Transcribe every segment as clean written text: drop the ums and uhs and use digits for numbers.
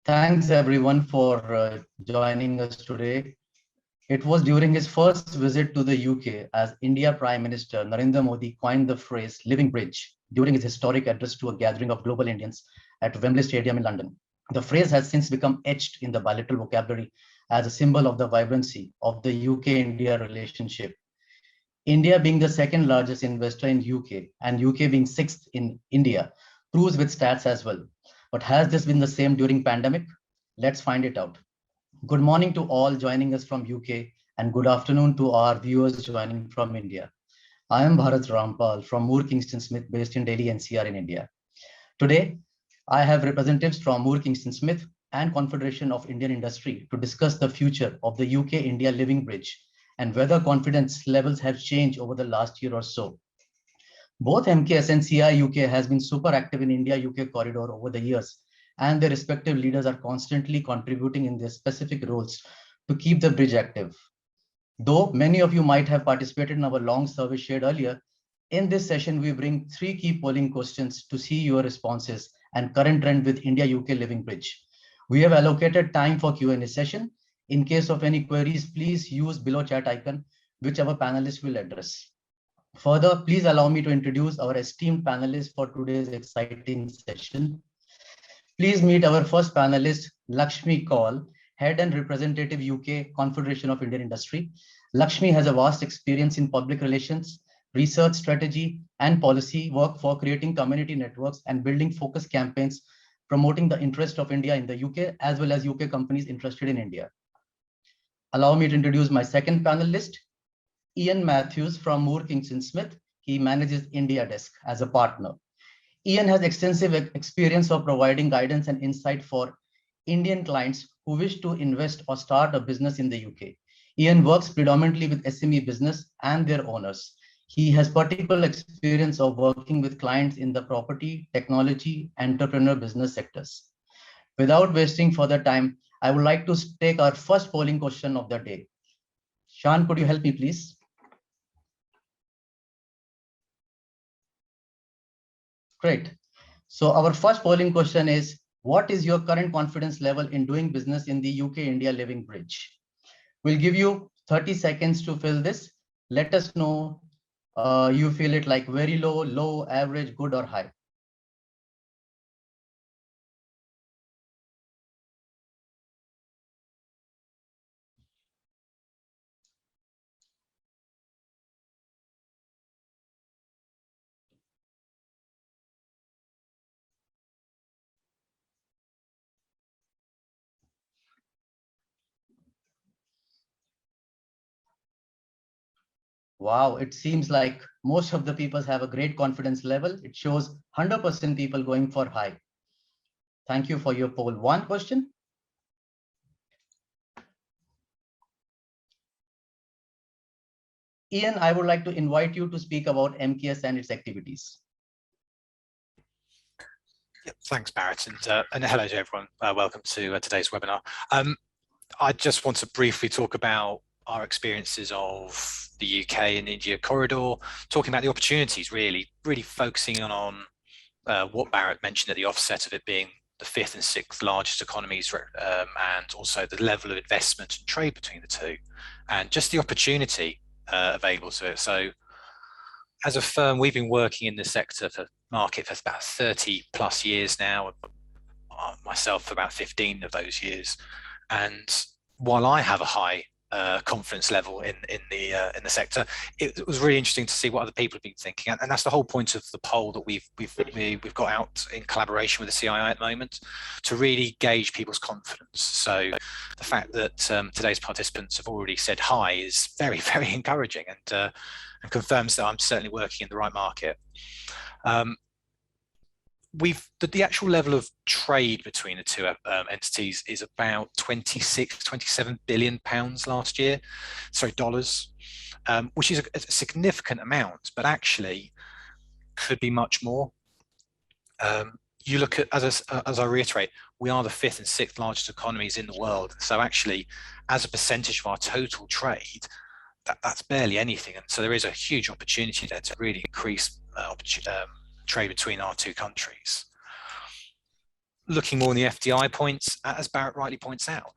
Thanks everyone for joining us today. It was during his first visit to the UK as India Prime Minister Narendra Modi coined the phrase living bridge during his historic address to a gathering of global Indians at Wembley Stadium in London. The phrase has since become etched in the bilateral vocabulary as a symbol of the vibrancy of the UK-India relationship. India being the second largest investor in UK and UK being sixth in India proves with stats as well. But has this been the same during pandemic? Let's find it out. Good morning to all joining us from UK and good afternoon to our viewers joining from India. I am Bharat Rampal from Moore Kingston Smith based in Delhi NCR in India. Today, I have representatives from Moore Kingston Smith and Confederation of Indian Industry to discuss the future of the UK-India living bridge and whether confidence levels have changed over the last year or so. Both MKS and CI UK has been super active in India-UK corridor over the years, and their respective leaders are constantly contributing in their specific roles to keep the bridge active. Though many of you might have participated in our long survey shared earlier, in this session, we bring three key polling questions to see your responses and current trend with India-UK Living Bridge. We have allocated time for Q&A session. In case of any queries, please use below chat icon, which our panelists will address. Further, please allow me to introduce our esteemed panelists for today's exciting session. Please meet our first panelist, Lakshmi Kaul, Head and Representative UK Confederation of Indian Industry. Lakshmi has a vast experience in public relations, research strategy, and policy work for creating community networks and building focus campaigns, promoting the interest of India in the UK, as well as UK companies interested in India. Allow me to introduce my second panelist, Ian Matthews from Moore Kingston Smith. He manages India desk as a partner. Ian has extensive experience of providing guidance and insight for Indian clients who wish to invest or start a business in the UK. Ian works predominantly with SME business and their owners. He has particular experience of working with clients in the property, technology, entrepreneur business sectors. Without wasting further time, I would like to take our first polling question of the day. Sean, could you help me, please? Great. So our first polling question is, what is your current confidence level in doing business in the UK-India Living Bridge? We'll give you 30 seconds to fill this. Let us know you feel it like very low, low, average, good, or high. Wow, it seems like most of the people have a great confidence level. It shows 100% people going for high. Thank you for your poll. One question. Ian, I would like to invite you to speak about MKS and its activities. Yep, thanks, Bharat, and hello to everyone. Welcome to today's webinar. I just want to briefly talk about our experiences of the UK and India corridor, talking about the opportunities, really focusing on what Bharat mentioned at the offset of it being the fifth and sixth largest economies, and also the level of investment and trade between the two, and just the opportunity available to it. So as a firm, we've been working in the sector for market for about 30 plus years now, myself for about 15 of those years. And while I have a high confidence level in the sector, it was really interesting to see what other people have been thinking, and that's the whole point of the poll that we've got out in collaboration with the CII at the moment, to really gauge people's confidence. So the fact that today's participants have already said hi is very, very encouraging, and confirms that I'm certainly working in the right market. The actual level of trade between the two entities is about 27 billion pounds last year, dollars, which is a significant amount, but actually could be much more. You look at, as I reiterate, we are the fifth and sixth largest economies in the world. So actually, as a percentage of our total trade, that's barely anything. And so there is a huge opportunity there to really increase trade between our two countries. looking more on the FDI points, as Bharat rightly points out,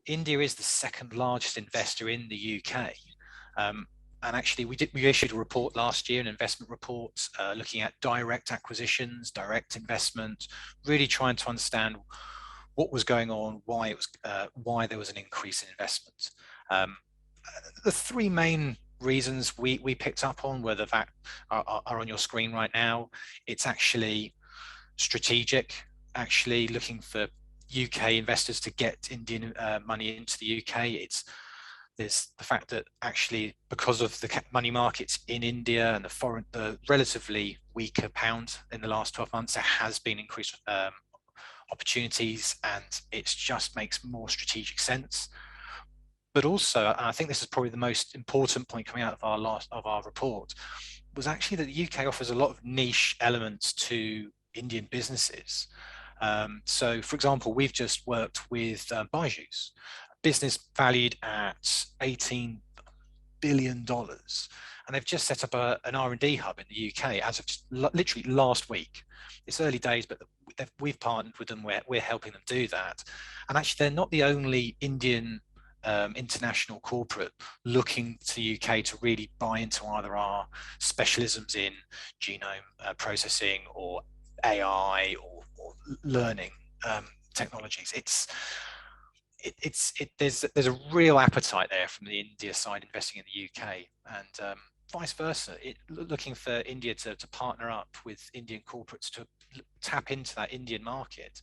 India is the second largest investor in the UK. And actually, we issued a report last year, an investment report, looking at direct acquisitions, direct investment, really trying to understand what was going on, why there was an increase in investment. The three main reasons we picked up on were the fact are on your screen right now. It's actually strategic, actually looking for UK investors to get Indian money into the UK. There's the fact that actually, because of the money markets in India and the relatively weaker pound in the last 12 months, there has been increased opportunities, and it just makes more strategic sense. But also, and I think this is probably the most important point coming out of our report, was actually that the UK offers a lot of niche elements to Indian businesses. So, for example, we've just worked with Byju's, business valued at $18 billion, and they've just set up an R&D hub in the UK as of literally last week. It's early days, but we've partnered with them. We're helping them do that. And actually, they're not the only Indian international corporate looking to the UK to really buy into either our specialisms in genome processing or AI or learning technologies. There's a real appetite there from the India side investing in the UK, and vice versa, looking for India to partner up with Indian corporates to tap into that Indian market.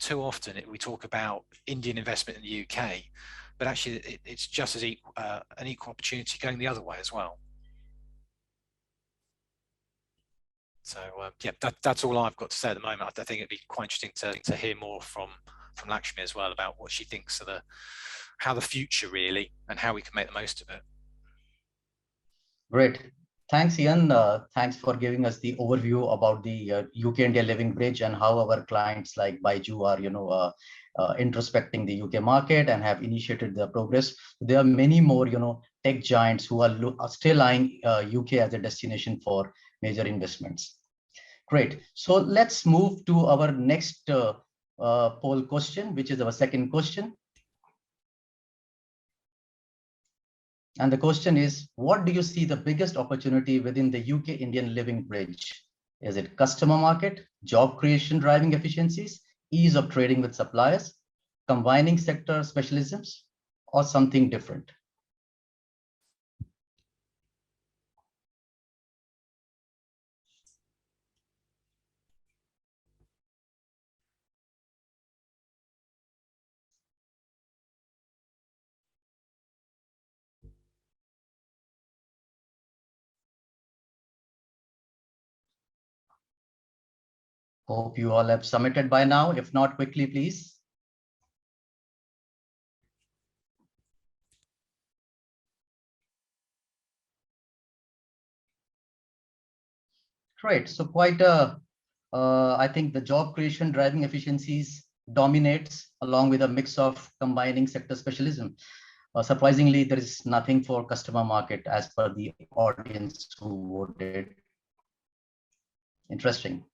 Too often we talk about Indian investment in the UK, but actually it's just as an equal opportunity going the other way as well. So yeah, that's all I've got to say at the moment. I think it'd be quite interesting to hear more from Lakshmi as well about what she thinks of how the future really, and how we can make the most of it. Great. Thanks, Ian. Thanks for giving us the overview about the UK-India Living Bridge and how our clients like Baiju are, introspecting the UK market and have initiated the progress. There are many more, tech giants who are still eyeing UK as a destination for major investments. Great. So let's move to our next poll question, which is our second question. And the question is, what do you see the biggest opportunity within the UK-Indian Living Bridge? Is it customer market, job creation driving efficiencies, ease of trading with suppliers, combining sector specialisms, or something different? Hope you all have submitted by now. If not, quickly, please. Great. So quite I think the job creation driving efficiencies dominates, along with a mix of combining sector specialism. Surprisingly, there is nothing for customer market as per the audience who voted. Interesting.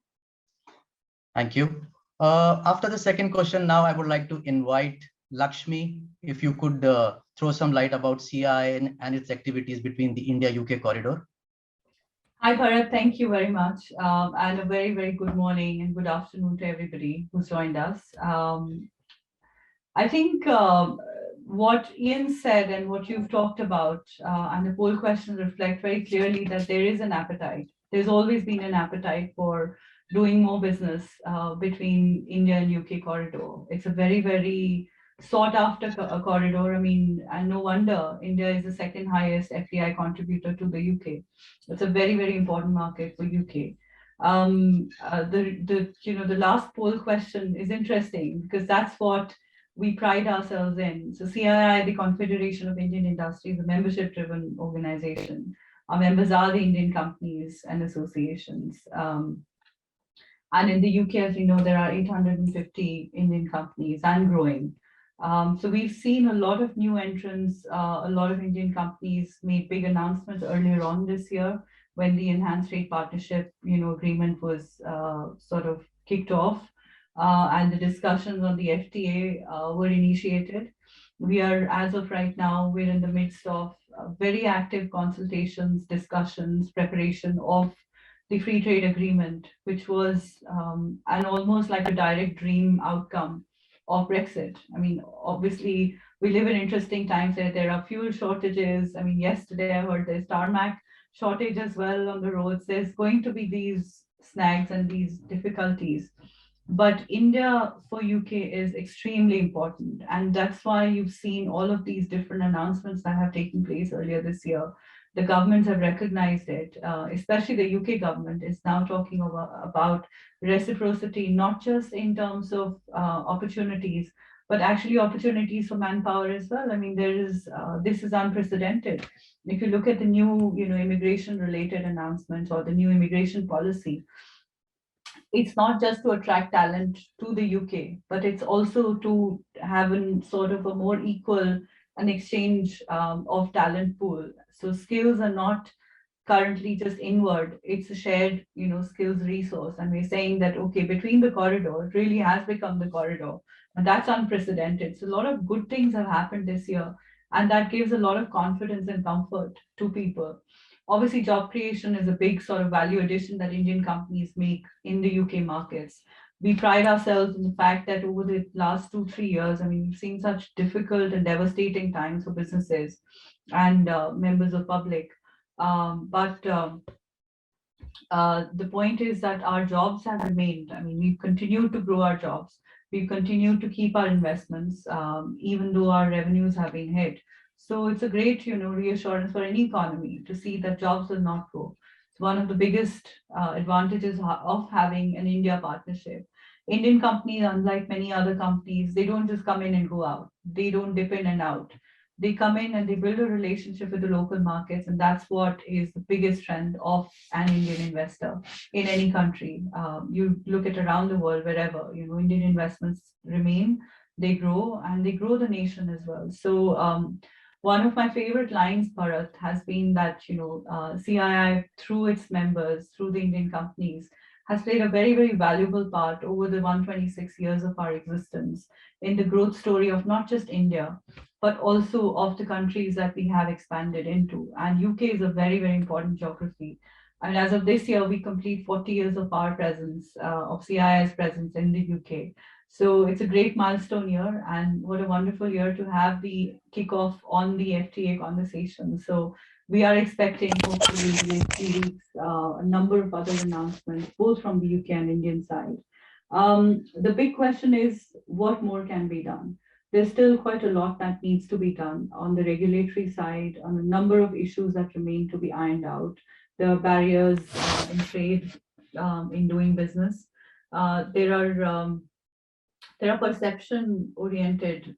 Thank you. After the second question, now I would like to invite Lakshmi, if you could throw some light about CI and its activities between the India-UK corridor. Hi, Bharat. Thank you very much. And a very, very good morning and good afternoon to everybody who's joined us. I think what Ian said and what you've talked about and the poll questions reflect very clearly that there is an appetite. There's always been an appetite for doing more business between India and UK corridor. It's a very, very sought after corridor. I mean, and no wonder India is the second highest FDI contributor to the UK. It's a very, very important market for UK. The last poll question is interesting because that's what we pride ourselves in. So CII, the Confederation of Indian Industry, is a membership-driven organization. Our members are the Indian companies and associations. And in the UK, as you know, there are 850 Indian companies and growing. So we've seen a lot of new entrants, a lot of Indian companies made big announcements earlier on this year when the enhanced trade partnership, agreement was sort of kicked off. and the discussions on the FTA were initiated. We are, as of right now, we're in the midst of very active consultations, discussions, preparation of the free trade agreement, which was an almost like a direct dream outcome of Brexit. I mean, obviously, we live in interesting times where there are fuel shortages. I mean, yesterday I heard there's tarmac shortage as well on the roads. There's going to be these snags and these difficulties. But India for UK is extremely important. And that's why you've seen all of these different announcements that have taken place earlier this year. The governments have recognized it, especially the UK government is now talking about reciprocity, not just in terms of opportunities, but actually opportunities for manpower as well. I mean, this is unprecedented. If you look at the new, immigration related announcements or the new immigration policy, it's not just to attract talent to the UK, but it's also to have a sort of a more equal an exchange of talent pool. So skills are not currently just inward, it's a shared, skills resource. And we're saying that, okay, between the corridor, it really has become the corridor. And that's unprecedented. So a lot of good things have happened this year. And that gives a lot of confidence and comfort to people. Obviously, job creation is a big sort of value addition that Indian companies make in the UK markets. We pride ourselves in the fact that over the last 2-3 years, I mean, we've seen such difficult and devastating times for businesses and members of public. But the point is that our jobs have remained. I mean, we've continued to grow our jobs. We've continued to keep our investments, even though our revenues have been hit. So it's a great, reassurance for any economy to see that jobs will not go. It's one of the biggest advantages of having an India partnership. Indian companies, unlike many other companies, they don't just come in and go out. They don't dip in and out. They come in and they build a relationship with the local markets, and that's what is the biggest trend of an Indian investor in any country. You look at around the world, wherever, Indian investments remain, they grow, and they grow the nation as well. So one of my favorite lines, Bharat, has been that, CII, through its members, through the Indian companies, has played a very, very valuable part over the 126 years of our existence in the growth story of not just India, but also of the countries that we have expanded into. And UK is a very, very important geography. And as of this year, we complete 40 years of our presence, of CII's presence in the UK. So it's a great milestone year, and what a wonderful year to have the kickoff on the FTA conversation. So we are expecting, hopefully, in the next few weeks, a number of other announcements, both from the UK and Indian side. The big question is, what more can be done? There's still quite a lot that needs to be done on the regulatory side, on a number of issues that remain to be ironed out. There are barriers in trade, in doing business. There are perception-oriented,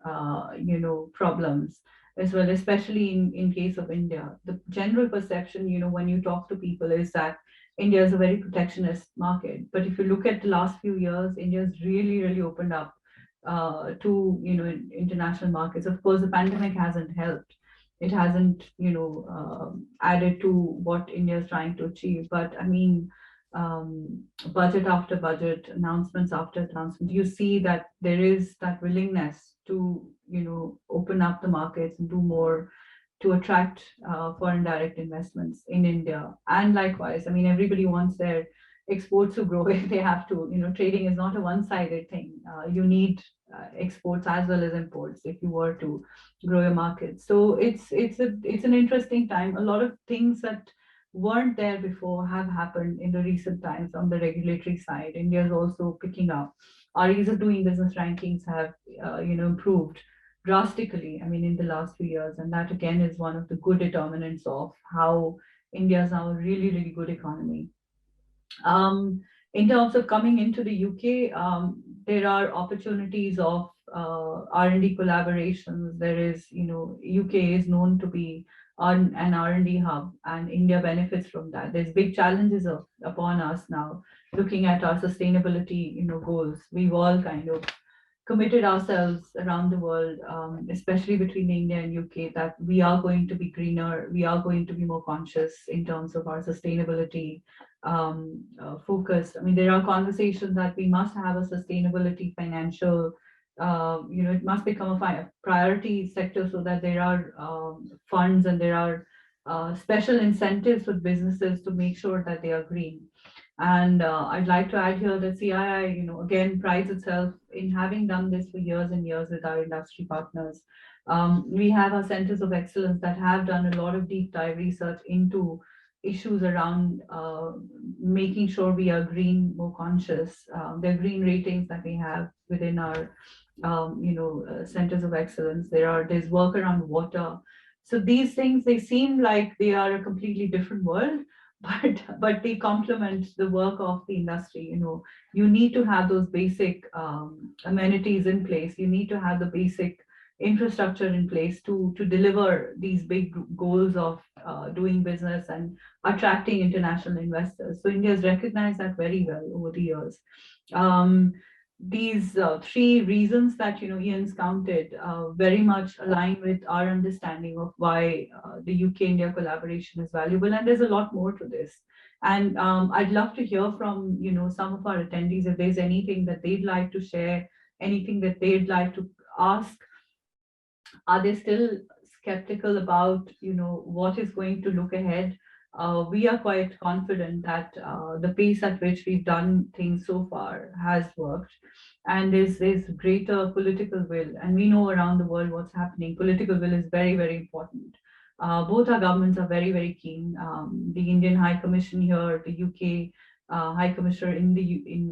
problems as well, especially in case of India. The general perception, when you talk to people, is that India is a very protectionist market. But if you look at the last few years, India's really, really opened up to international markets. Of course, the pandemic hasn't helped. It hasn't added to what India is trying to achieve. But I mean, budget after budget, announcements after announcement, you see that there is that willingness to open up the markets and do more to attract foreign direct investments in India. And likewise, I mean, everybody wants their exports to grow if they have to. Trading is not a one-sided thing. You need exports as well as imports if you were to grow your market. So it's an interesting time. A lot of things that weren't there before have happened in the recent times on the regulatory side. India is also picking up. Our ease of doing business rankings have improved drastically, I mean, in the last few years. And that again is one of the good determinants of how India is now a really, really good economy. In terms of coming into the UK, there are opportunities of R&D collaborations. There is, UK is known to be an R&D hub, and India benefits from that. There's big challenges upon us now, looking at our sustainability, goals. We've all kind of committed ourselves around the world, especially between India and UK, that we are going to be greener, we are going to be more conscious in terms of our sustainability focus. I mean, there are conversations that we must have a sustainability financial, it must become a priority sector so that there are funds and there are special incentives for businesses to make sure that they are green. And I'd like to add here that CII, again, prides itself in having done this for years and years with our industry partners. We have our centers of excellence that have done a lot of deep dive research into issues around making sure we are green, more conscious. There are green ratings that we have within our, centers of excellence. There's work around water. So these things, they seem like they are a completely different world, but they complement the work of the industry. You need to have those basic amenities in place. You need to have the basic infrastructure in place to deliver these big goals of doing business and attracting international investors. So India has recognized that very well over the years. These three reasons that Ian's counted very much align with our understanding of why the UK-India collaboration is valuable, and there's a lot more to this. And I'd love to hear from some of our attendees if there's anything that they'd like to share, anything that they'd like to ask. Are they still skeptical about what is going to look ahead? We are quite confident that the pace at which we've done things so far has worked, and there's greater political will, and we know around the world what's happening. Political will is very, very important. Both our governments are very, very keen. The Indian High Commission here, the UK High Commissioner in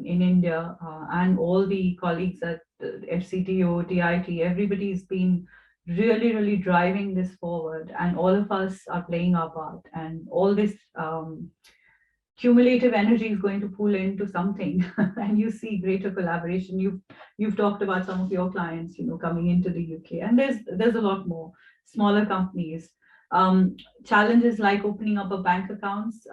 India, and all the colleagues at FCTO, TIT, everybody's been really, really driving this forward, and all of us are playing our part, and all this cumulative energy is going to pull into something and you see greater collaboration. You've talked about some of your clients coming into the UK, and there's a lot more smaller companies. Challenges like opening up a bank accounts,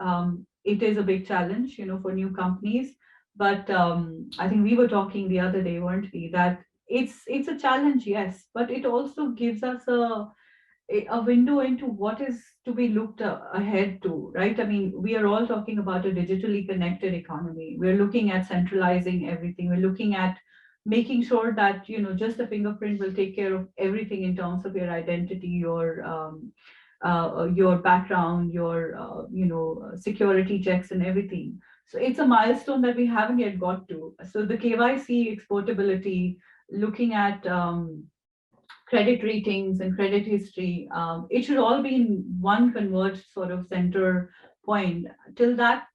it is a big challenge for new companies, but I think we were talking the other day, weren't we, that it's a challenge, yes, but it also gives us a window into what is to be looked ahead to, right? I mean, we are all talking about a digitally connected economy. We're looking at centralizing everything. We're looking at making sure that just a fingerprint will take care of everything in terms of your identity, your background, your security checks and everything. So it's a milestone that we haven't yet got to. So the KYC exportability, looking at credit ratings and credit history, it should all be in one converged sort of center point. Till that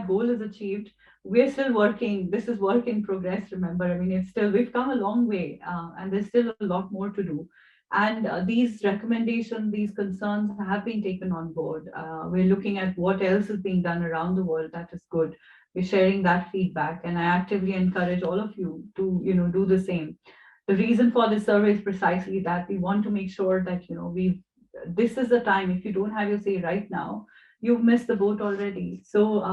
goal is achieved, we're still working. This is work in progress, remember. I mean, we've come a long way, and there's still a lot more to do. And these recommendations, these concerns have been taken on board. We're looking at what else is being done around the world that is good. We're sharing that feedback, and I actively encourage all of you to do the same. The reason for this survey is precisely that we want to make sure that this is the time. If you don't have your say right now, you've missed the boat already. So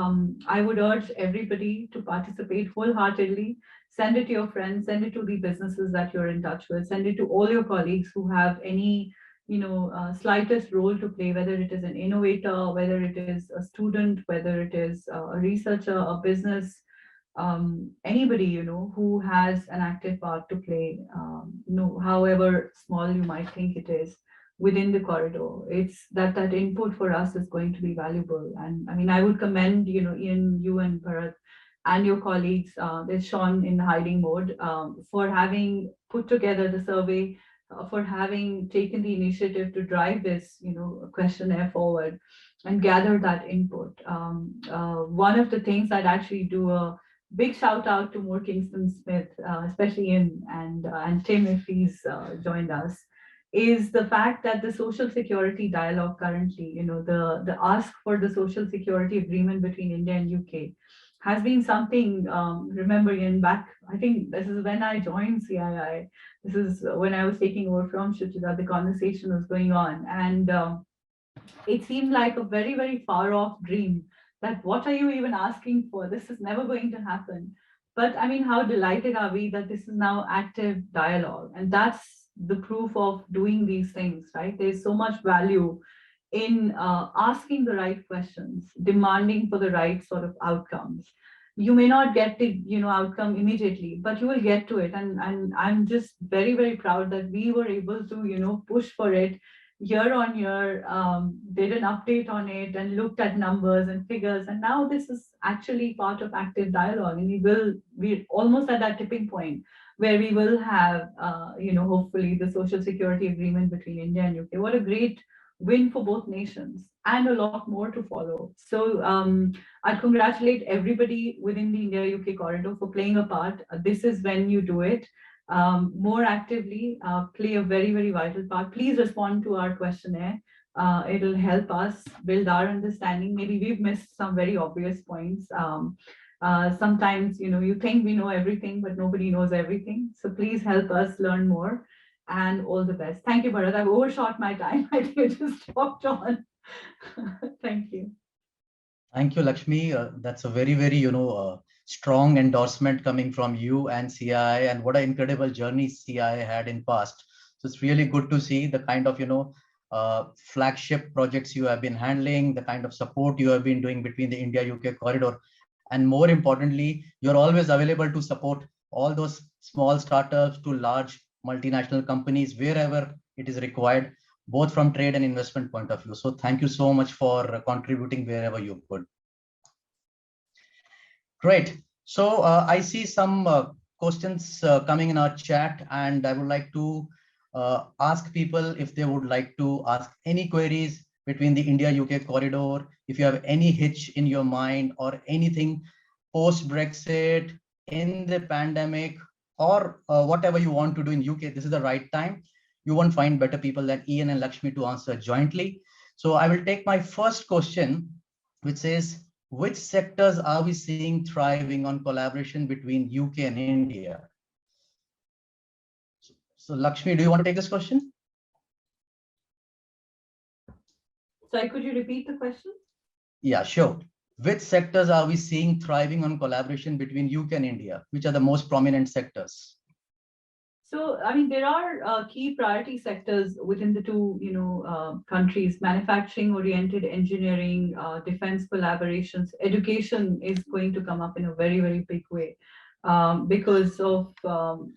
I would urge everybody to participate wholeheartedly. Send it to your friends, send it to the businesses that you're in touch with, send it to all your colleagues who have any slightest role to play, whether it is an innovator, whether it is a student, whether it is a researcher, a business, anybody who has an active part to play, however small you might think it is within the corridor. It's that input for us is going to be valuable. And I mean, I would commend Ian, you and Bharat and your colleagues, there's Sean in hiding mode, for having put together the survey, for having taken the initiative to drive this questionnaire forward and gather that input. One of the things I'd actually do a big shout out to more Kingston Smith, especially Ian and Tim if he's joined us, is the fact that the social security dialogue currently, the ask for the social security agreement between India and UK has been something, remember Ian, back, I think this is when I joined CII. This is when I was taking over from Shuchita, the conversation was going on. And it seemed like a very, very far off dream that what are you even asking for? This is never going to happen. But I mean, how delighted are we that this is now active dialogue? And that's the proof of doing these things, right? There's so much value in asking the right questions, demanding for the right sort of outcomes. You may not get the outcome immediately, but you will get to it. And I'm just very, very proud that we were able to push for it year on year, did an update on it and looked at numbers and figures. And now this is actually part of active dialogue. And we're almost at that tipping point where we will have, hopefully the social security agreement between India and UK. What a great win for both nations, and a lot more to follow. So I congratulate everybody within the India-UK corridor for playing a part. This is when you do it more actively, play a very, very vital part. Please respond to our questionnaire. It'll help us build our understanding. Maybe we've missed some very obvious points. Sometimes, you think we know everything, but nobody knows everything. So please help us learn more, and all the best. Thank you, Bharat. I've overshot my time. I think I just talked on. Thank you. Thank you, Lakshmi. That's a very, very, strong endorsement coming from you and CI, and what an incredible journey CI had in past. So it's really good to see the kind of, flagship projects you have been handling, the kind of support you have been doing between the India-UK corridor. And more importantly, you're always available to support all those small startups to large multinational companies, wherever it is required, both from trade and investment point of view. So thank you so much for contributing wherever you could. Great. So I see some questions coming in our chat, and I would like to ask people if they would like to ask any queries between the India-UK corridor. If you have any hitch in your mind or anything post-Brexit, in the pandemic, or whatever you want to do in UK, this is the right time. You won't find better people than Ian and Lakshmi to answer jointly. So I will take my first question, which says, which sectors are we seeing thriving on collaboration between UK and India? So Lakshmi, do you want to take this question? Sorry, could you repeat the question? Yeah, sure. Which sectors are we seeing thriving on collaboration between UK and India? Which are the most prominent sectors? So, I mean, there are key priority sectors within the two, countries: manufacturing-oriented engineering, defense collaborations. Education is going to come up in a very, very big way because of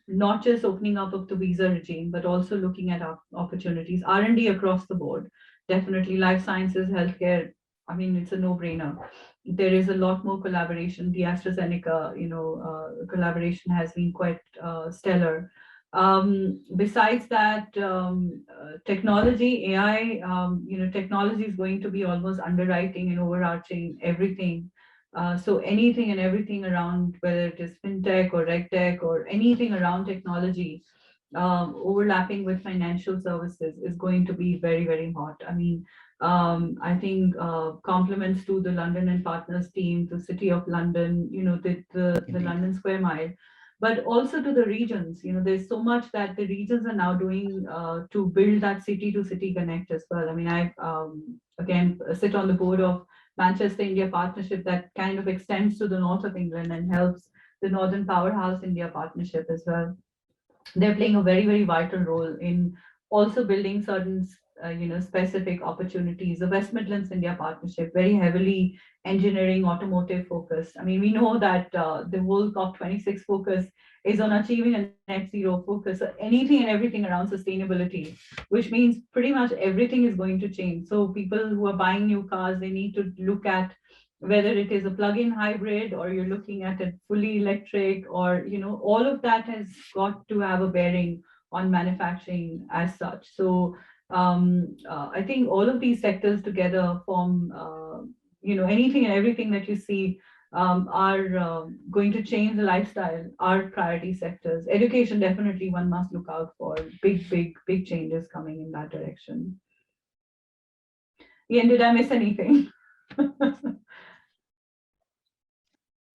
not just opening up of the visa regime, but also looking at opportunities. R&D across the board, definitely. Life sciences, healthcare. I mean, it's a no-brainer. There is a lot more collaboration. The AstraZeneca, collaboration has been quite stellar. Besides that, technology, AI, technology is going to be almost underwriting and overarching everything. So anything and everything around, whether it is fintech or regtech or anything around technology, overlapping with financial services is going to be very, very hot. I mean, I think compliments to the London and Partners team, the City of London, the London Square Mile, but also to the regions. There's so much that the regions are now doing to build that city to city connect as well. I mean, I again sit on the board of Manchester India Partnership that kind of extends to the north of England and helps the Northern Powerhouse India Partnership as well. They're playing a very, very vital role in also building certain specific opportunities. The West Midlands India Partnership, very heavily engineering, automotive focused. I mean, we know that the whole COP26 focus is on achieving a net zero focus. So anything and everything around sustainability, which means pretty much everything is going to change. So people who are buying new cars, they need to look at whether it is a plug-in hybrid or you're looking at a fully electric, or all of that has got to have a bearing on manufacturing as such. So I think all of these sectors together form, anything and everything that you see are going to change the lifestyle, are priority sectors. Education, definitely one must look out for big changes coming in that direction. Ian, did I miss anything?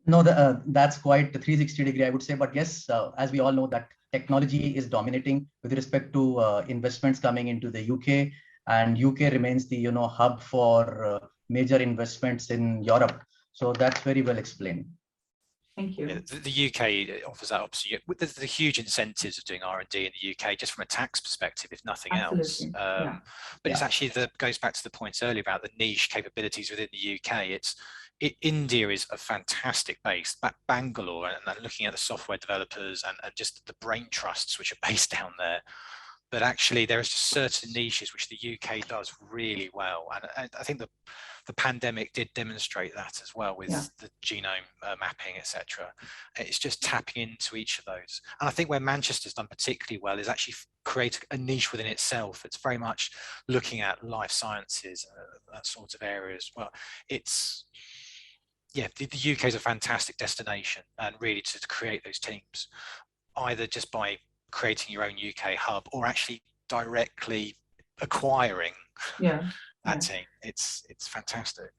No, that's quite the 360 degree, I would say. But yes, as we all know, that technology is dominating with respect to investments coming into the UK, and UK remains the hub for major investments in Europe. So that's very well explained. Thank you. Yeah, the UK offers that option. There's the huge incentives of doing R&D in the UK, just from a tax perspective, if nothing else. Yeah. But it's actually goes back to the point earlier about the niche capabilities within the UK. India is a fantastic base. Bangalore, and looking at the software developers and just the brain trusts which are based down there. But actually, there is just certain niches which the UK does really well, and I think the pandemic did demonstrate that as well with the genome mapping, etc. It's just tapping into each of those. And I think where Manchester's done particularly well is actually create a niche within itself. It's very much looking at life sciences, that sort of area as well. It's, yeah, the UK is a fantastic destination, and really to create those teams, either just by creating your own UK hub or actually directly acquiring that team. It's fantastic.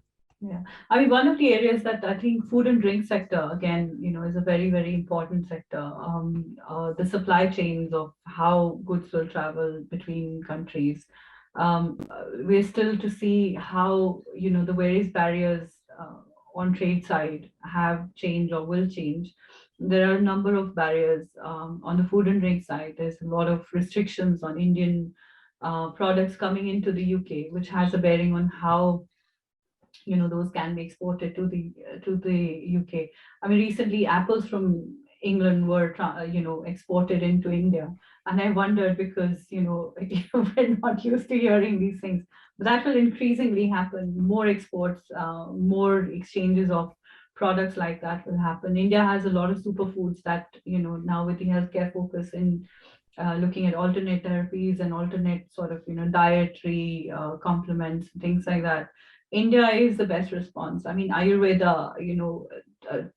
Yeah, I mean, one of the areas that I think food and drink sector, again, is a very, very important sector. The supply chains of how goods will travel between countries. We're still to see how, the various barriers on trade side have changed or will change. There are a number of barriers on the food and drink side. There's a lot of restrictions on Indian products coming into the UK, which has a bearing on how those can be exported to the UK. I mean, recently apples from England were exported into India, and I wondered because we're not used to hearing these things, but that will increasingly happen. More exports, more exchanges of products like that will happen. India has a lot of superfoods that now with the healthcare focus in looking at alternate therapies and alternate sort of dietary complements, things like that. India is the best response. I mean, Ayurveda,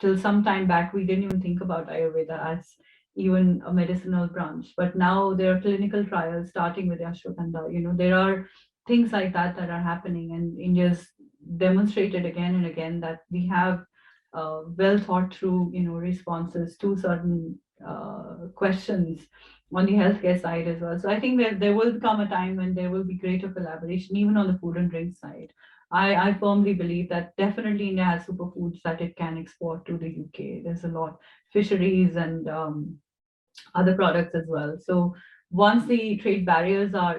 till some time back, we didn't even think about Ayurveda as even a medicinal branch. But now there are clinical trials starting with ashwagandha. There are things like that that are happening. And India's demonstrated again and again that we have well thought through, responses to certain questions on the healthcare side as well. So I think that there will come a time when there will be greater collaboration, even on the food and drink side. I firmly believe that definitely India has superfoods that it can export to the UK. There's a lot, fisheries and other products as well. So once the trade barriers are,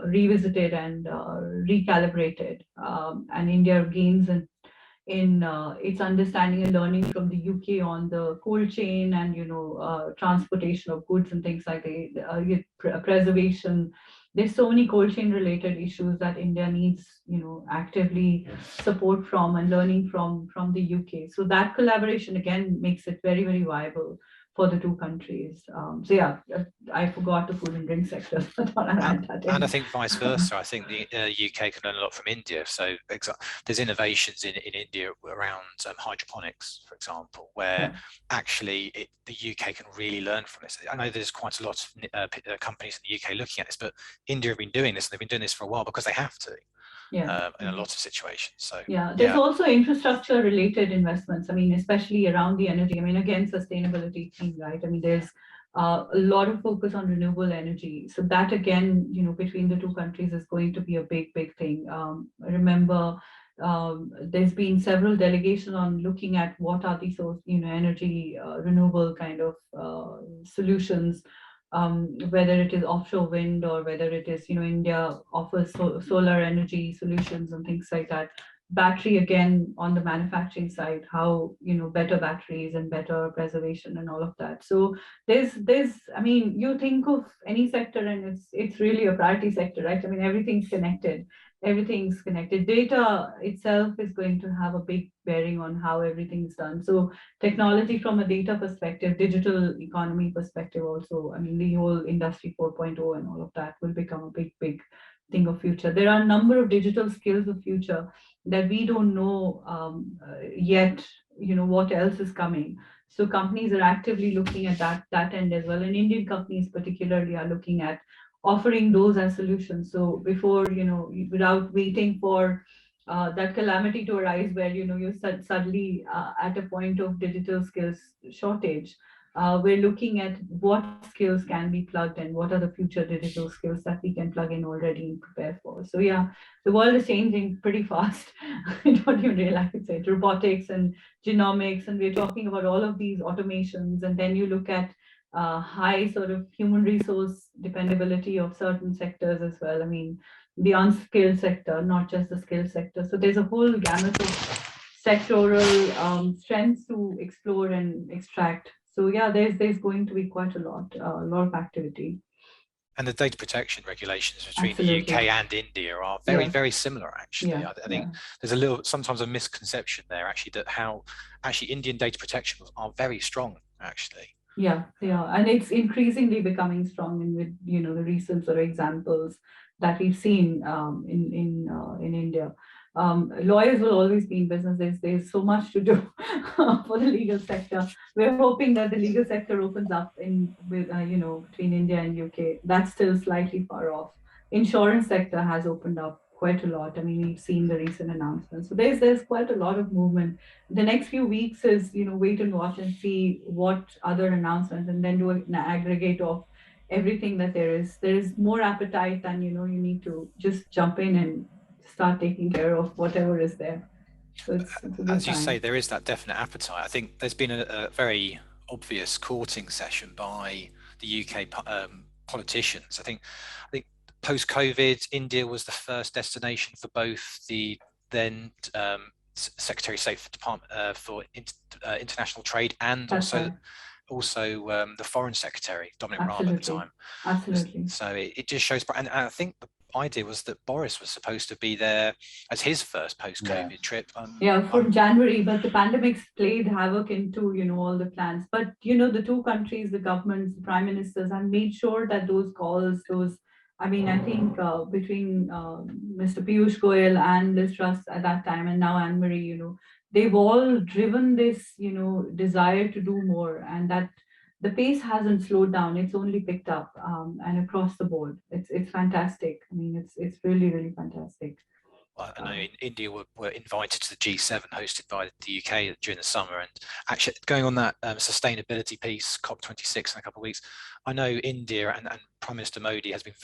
revisited and recalibrated, and India gains in its understanding and learning from the UK on the cold chain and transportation of goods and things like preservation. There's so many cold chain related issues that India needs actively support from and learning from the UK. So that collaboration again makes it very, very viable for the two countries. So yeah, I forgot the food and drink sector. And I think vice versa. I think the UK can learn a lot from India. So there's innovations in India around hydroponics, for example, where actually the UK can really learn from this. I know there's quite a lot of companies in the UK looking at this, but India have been doing this, and they've been doing this for a while because they have to. In a lot of situations. So there's also infrastructure related investments. I mean, especially around the energy. I mean, again, sustainability thing, right? I mean, there's a lot of focus on renewable energy. So that again, between the two countries is going to be a big, big thing. I remember there's been several delegations on looking at what are these energy renewable kind of solutions. Whether it is offshore wind or whether it is, India offers solar energy solutions and things like that. Battery, again, on the manufacturing side, how, better batteries and better preservation and all of that. So there's, I mean, you think of any sector and it's really a priority sector, right? I mean, everything's connected. Data itself is going to have a big bearing on how everything's done. So technology from a data perspective, digital economy perspective also, I mean, the whole industry 4.0 and all of that will become a big, big thing of future. There are a number of digital skills of future that we don't know yet, what else is coming. So companies are actively looking at that end as well. And Indian companies particularly are looking at offering those as solutions. So before, without waiting for that calamity to arise where, you're suddenly at a point of digital skills shortage, we're looking at what skills can be plugged in, what are the future digital skills that we can plug in already and prepare for. So yeah, the world is changing pretty fast. I don't even realize it. Robotics and genomics, and we're talking about all of these automations, and then you look at high sort of human resource dependability of certain sectors as well. I mean, the unskilled sector, not just the skilled sector. So there's a whole gamut of sectoral strengths to explore and extract. So yeah, there's going to be quite a lot of activity. And the data protection regulations between Absolutely. the UK and India are very, very similar, actually. Yeah, I think there's sometimes a misconception there, actually, that how actually Indian data protection are very strong, actually. Yeah, and it's increasingly becoming strong in with the recent sort of examples that we've seen in India. Lawyers will always be in business. There's so much to do for the legal sector. We're hoping that the legal sector opens up between India and UK. That's still slightly far off. Insurance sector has opened up quite a lot. I mean, we've seen the recent announcements. So there's quite a lot of movement. The next few weeks is wait and watch and see what other announcements, and then do an aggregate of everything that there is more appetite than you need to just jump in and start taking care of whatever is there. So it's a good as you time. say, there is that definite appetite. I think there's been a very obvious courting session by the UK politicians. I think post-COVID, India was the first destination for both the then Secretary of State for Department for International Trade and also the Foreign Secretary, Dominic Raab, at the time. Absolutely. So it just shows, and I think the idea was that Boris was supposed to be there as his first post-COVID trip. From January, but the pandemic played havoc into all the plans. But the two countries, the governments, the prime ministers, have made sure that those calls, I think between Mr. Piyush Goyal and Liz Truss at that time, and now Anne-Marie, they've all driven this, desire to do more, and that the pace hasn't slowed down. It's only picked up, and across the board. It's fantastic. I mean, it's really, really fantastic. Well, I know India were invited to the G7 hosted by the UK during the summer, and actually going on that sustainability piece, COP26 in a couple of weeks, I know India and Prime Minister Modi has been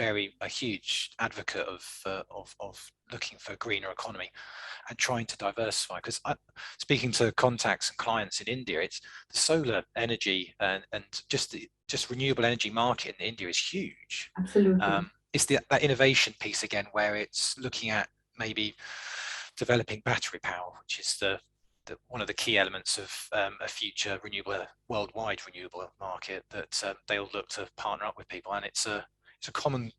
a huge advocate of looking for a greener economy and trying to diversify. Because speaking to contacts and clients in India, it's the solar energy and just renewable energy market in India is huge. Absolutely. It's that innovation piece again, where it's looking at maybe developing battery power, which is one of the key elements of a future worldwide renewable market that they'll look to partner up with people, and it's a common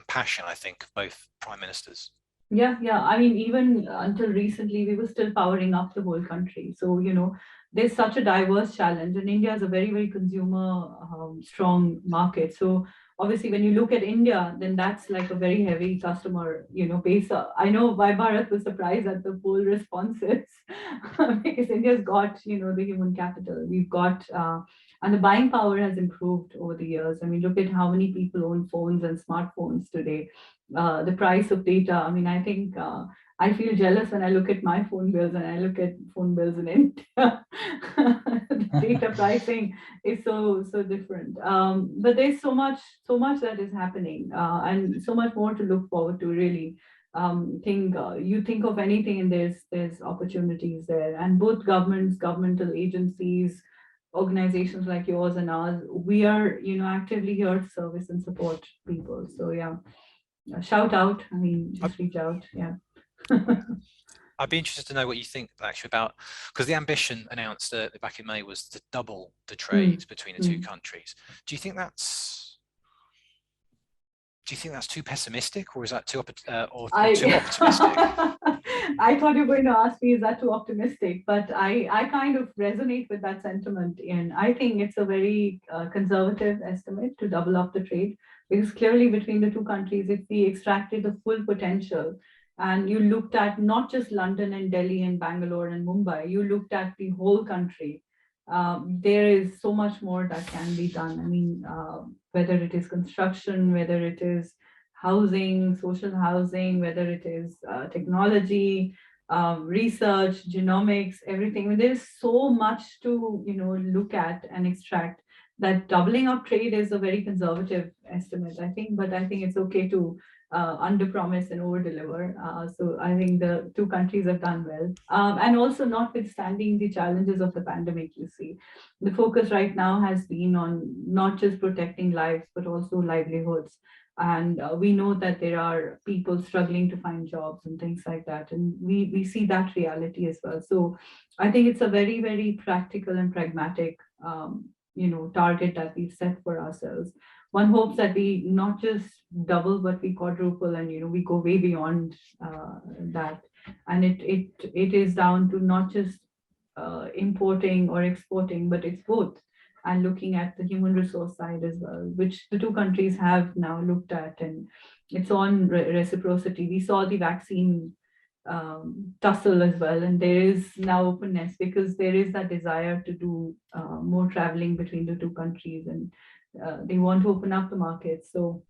passion, I think, of both prime ministers. Yeah. I mean, even until recently, we were still powering up the whole country. So there's such a diverse challenge, and India is a very, very consumer strong market. So obviously, when you look at India, then that's like a very heavy customer, base. I know why Bharat was surprised at the poll responses because India's got, the human capital. We've got, and the buying power has improved over the years. I mean, look at how many people own phones and smartphones today. The price of data. I mean, I think I feel jealous when I look at my phone bills and I look at phone bills in India. The data pricing is so different. But there's so much that is happening, and so much more to look forward to. Really, you think of anything, and there's opportunities there. And both governments, governmental agencies, organizations like yours and ours, we are actively here to service and support people. So yeah. Shout out. I mean, just reach out. Yeah. I'd be interested to know what you think actually about, because the ambition announced back in May was to double the trade between the two countries. Do you think that's too pessimistic, or is that too optimistic? I thought you were going to ask me, is that too optimistic? But I kind of resonate with that sentiment, and I think it's a very conservative estimate to double up the trade. Because clearly between the two countries, if we extracted the full potential and you looked at not just London and Delhi and Bangalore and Mumbai, you looked at the whole country, there is so much more that can be done. I mean, whether it is construction, whether it is housing, social housing, whether it is technology, research, genomics, everything. I mean, there's so much to look at and extract. that doubling up trade is a very conservative estimate, I think, but I think it's okay to under-promise and over-deliver. So I think the two countries have done well. And also notwithstanding the challenges of the pandemic, you see, the focus right now has been on not just protecting lives, but also livelihoods. And we know that there are people struggling to find jobs and things like that. And we see that reality as well. So I think it's a very, very practical and pragmatic target that we've set for ourselves. One hopes that we not just double, but we quadruple, and we go way beyond that. And it is down to not just importing or exporting, but it's both. And looking at the human resource side as well, which the two countries have now looked at, and it's on reciprocity. We saw the vaccine tussle as well, and there is now openness because there is that desire to do more traveling between the two countries, and they want to open up the market. So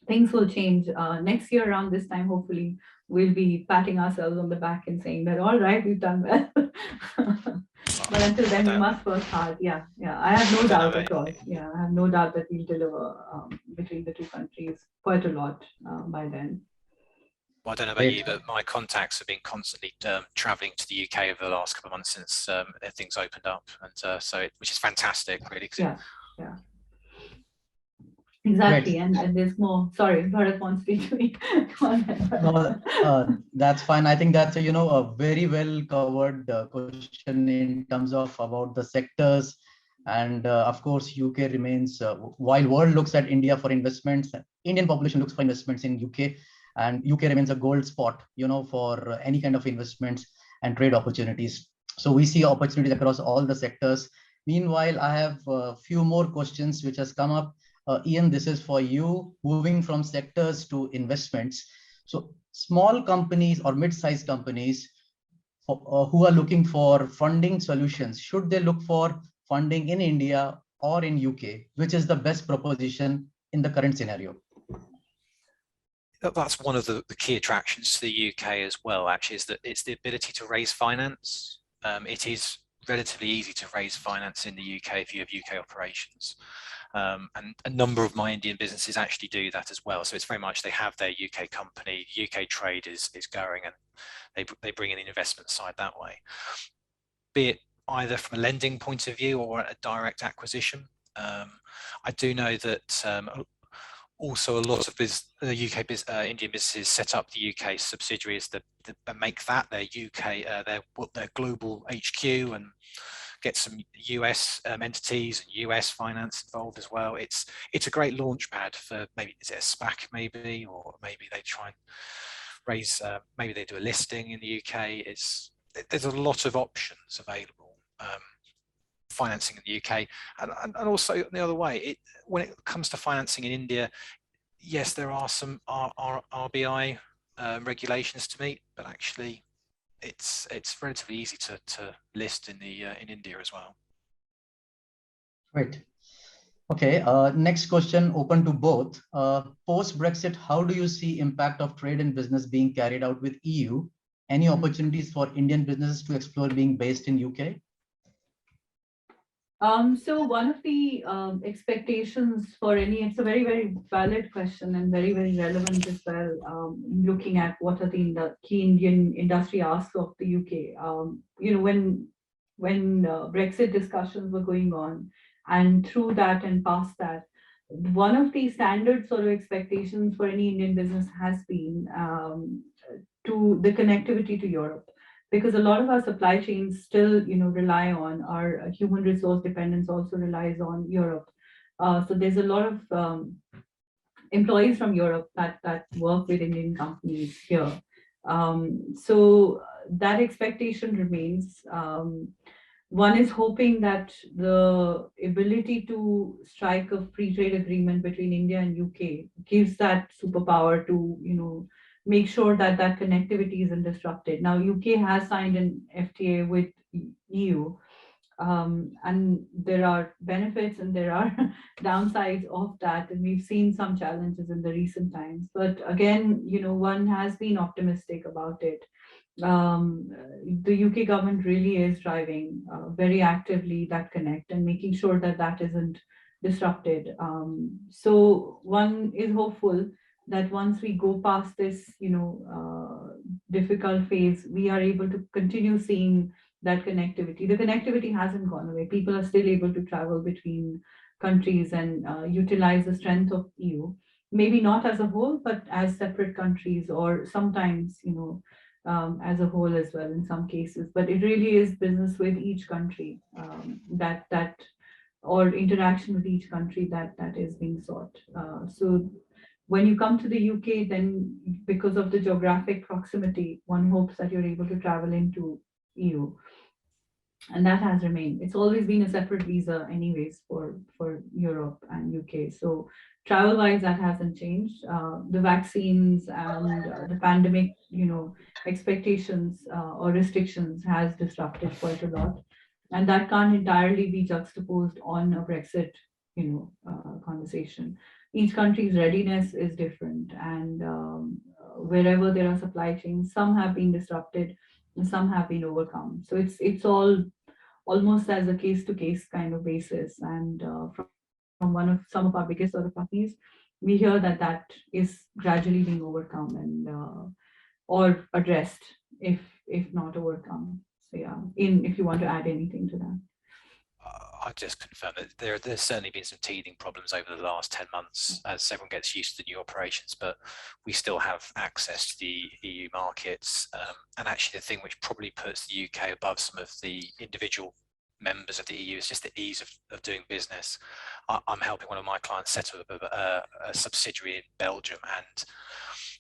things will change next year around this time. Hopefully we'll be patting ourselves on the back and saying that all right, we've done well. But until then we must work hard. Yeah, I have no doubt at all. Yeah, I have no doubt that we'll deliver between the two countries quite a lot by then. Well, I don't know about you, but my contacts have been constantly traveling to the UK over the last couple of months since things opened up, and which is fantastic, really. Yeah. Exactly, and there's more. Sorry, Bharat wants to speak to me. No, that's fine. I think that's a very well covered question in terms of about the sectors, and of course UK remains while world looks at India for investments, Indian population looks for investments in UK, and UK remains a gold spot for any kind of investments and trade opportunities. So we see opportunities across all the sectors. Meanwhile, I have a few more questions which has come up. Ian, this is for you, moving from sectors to investments. So small companies or mid-sized companies who are looking for funding solutions, should they look for funding in India or in UK? Which is the best proposition in the current scenario? That's one of the key attractions to the UK as well, actually, is that it's the ability to raise finance. It is relatively easy to raise finance in the UK if you have UK operations. And a number of my Indian businesses actually do that as well. So it's very much they have their UK company, UK trade is going, and they bring in the investment side that way, be it either from a lending point of view or a direct acquisition. I do know that also a lot of Indian businesses set up the UK subsidiaries that make that their UK, their global HQ, and get some US entities and US finance involved as well. It's a great launch pad for maybe, is it a SPAC maybe, or maybe they try and raise, maybe they do a listing in the UK. There's a lot of options available. Financing in the UK, and also the other way, when it comes to financing in India, yes, there are some RBI regulations to meet, but actually it's relatively easy to list in India as well. Great. Okay, next question open to both. Post Brexit, how do you see impact of trade and business being carried out with EU? Any opportunities for Indian businesses to explore being based in UK? So one of the expectations for it's a very, very valid question and very, very relevant as well, looking at what are the key Indian industry asks of the UK. When Brexit discussions were going on, and through that and past that, one of the standard sort of expectations for any Indian business has been to the connectivity to Europe. Because a lot of our supply chains still, rely on our human resource dependence also relies on Europe. So there's a lot of employees from Europe that work with Indian companies here. So that expectation remains. One is hoping that the ability to strike a free trade agreement between India and UK gives that superpower to, make sure that connectivity isn't disrupted. Now, UK has signed an FTA with EU, and there are benefits and there are downsides of that, and we've seen some challenges in the recent times. But again, one has been optimistic about it. the UK government really is driving very actively that connect and making sure that that isn't disrupted. So one is hopeful that once we go past this, difficult phase, we are able to continue seeing that connectivity. The connectivity hasn't gone away. People are still able to travel between countries and utilize the strength of EU. Maybe not as a whole, but as separate countries, or sometimes, as a whole as well in some cases. But it really is business with each country, that or interaction with each country that is being sought. So when you come to the UK, then because of the geographic proximity, one hopes that you're able to travel into EU, and that has remained. It's always been a separate visa, anyways, for Europe and UK. So travel-wise, that hasn't changed. The vaccines and the pandemic, expectations or restrictions has disrupted quite a lot, and that can't entirely be juxtaposed on a Brexit, conversation. Each country's readiness is different, and wherever there are supply chains, some have been disrupted and some have been overcome. So it's all almost as a case to case kind of basis. And from some of our biggest sort of companies, we hear that that is gradually being overcome and or addressed, if not overcome. So yeah, if you want to add anything to that. I just confirm that there's certainly been some teething problems over the last 10 months as everyone gets used to the new operations, but we still have access to the EU markets. And actually the thing which probably puts the UK above some of the individual members of the EU is just the ease of doing business. I'm helping one of my clients set up a subsidiary in Belgium, and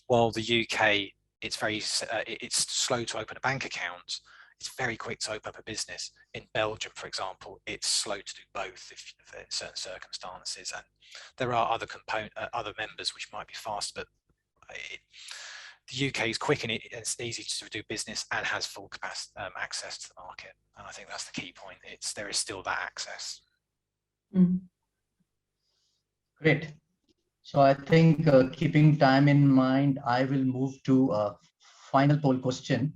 while the UK, it's slow to open a bank account, it's very quick to open up a business. In Belgium, for example, it's slow to do both if in certain circumstances. And there are other members which might be fast, but the UK is quick and it's easy to do business and has full capacity, access to the market. And I think that's the key point. There is still that access. Mm-hmm. Great. So I think keeping time in mind, I will move to a final poll question,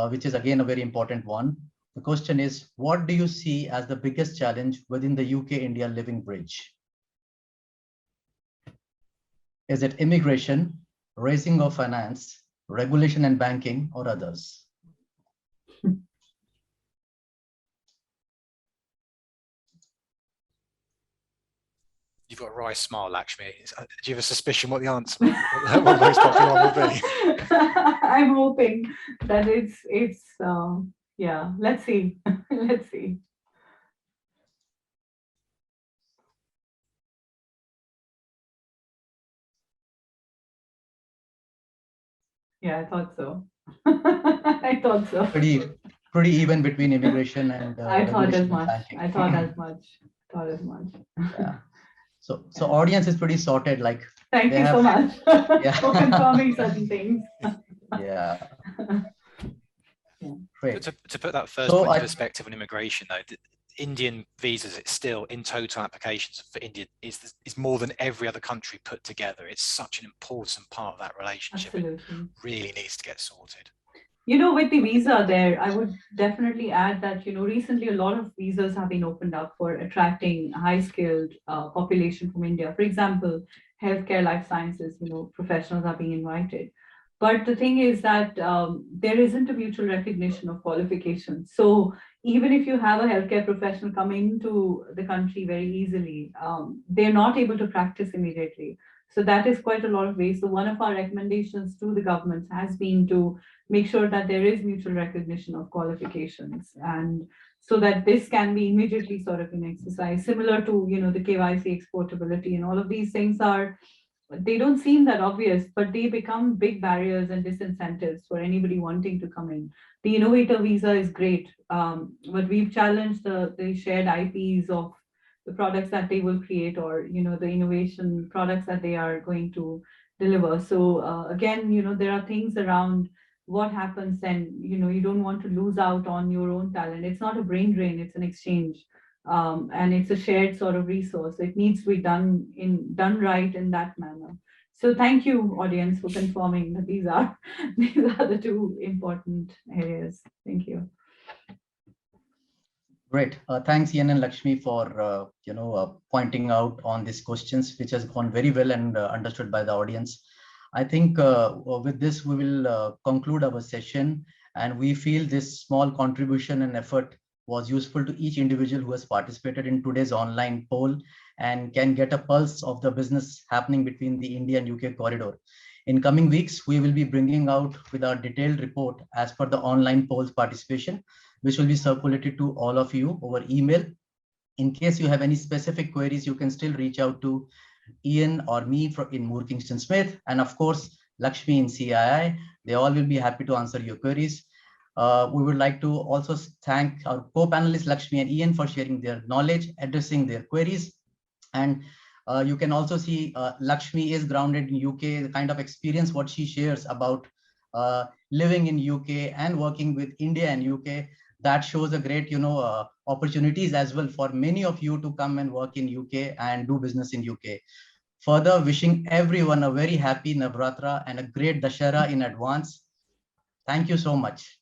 which is again a very important one. The question is, what do you see as the biggest challenge within the UK-India living bridge? Is it immigration, raising of finance, regulation and banking, or others? You've got a wry smile, Lakshmi. Do you have a suspicion what the answer, what the most popular one will be? I'm hoping that it's yeah. Let's see. Let's see. Yeah, I thought so. I thought so. Pretty even between immigration and I thought as much. banking. I thought as much. Thought as much. Yeah. So audience is pretty sorted. Like, thank you so much for confirming certain things. Yeah. Great. To put that first point of perspective on immigration, though, the Indian visas, it's still in total applications for India is more than every other country put together. It's such an important part of that relationship. Absolutely. It really needs to get sorted. With the visa there, I would definitely add that, recently a lot of visas have been opened up for attracting high-skilled population from India. For example, healthcare, life sciences, professionals are being invited. But the thing is that there isn't a mutual recognition of qualifications. So even if you have a healthcare professional come into the country very easily, they're not able to practice immediately. So that is quite a lot of waste. So one of our recommendations to the governments has been to make sure that there is mutual recognition of qualifications, and so that this can be immediately sort of an exercise similar to, the KYC exportability, and all of these things they don't seem that obvious, but they become big barriers and disincentives for anybody wanting to come in. The innovator visa is great, but we've challenged the shared IPs of the products that they will create, or the innovation products that they are going to deliver. So again, there are things around what happens then. You don't want to lose out on your own talent. It's not a brain drain, it's an exchange. And it's a shared sort of resource. It needs to be done right in that manner. So thank you, audience, for confirming that these are the two important areas. Thank you. Great. Thanks, Ian and Lakshmi, for pointing out on these questions, which has gone very well and understood by the audience. I think with this we will conclude our session, and we feel this small contribution and effort was useful to each individual who has participated in today's online poll and can get a pulse of the business happening between the India and UK corridor. In coming weeks, we will be bringing out with our detailed report as per the online polls participation, which will be circulated to all of you over email. In case you have any specific queries, you can still reach out to Ian or me in Moore Kingston Smith, and of course, Lakshmi in CII. They all will be happy to answer your queries. We would like to also thank our co-panelists, Lakshmi and Ian, for sharing their knowledge, addressing their queries. And you can also see Lakshmi is grounded in UK, the kind of experience what she shares about living in UK and working with India and UK. That shows a great, opportunities as well for many of you to come and work in UK and do business in UK. Further, wishing everyone a very happy Navratra and a great Dashera in advance. Thank you so much.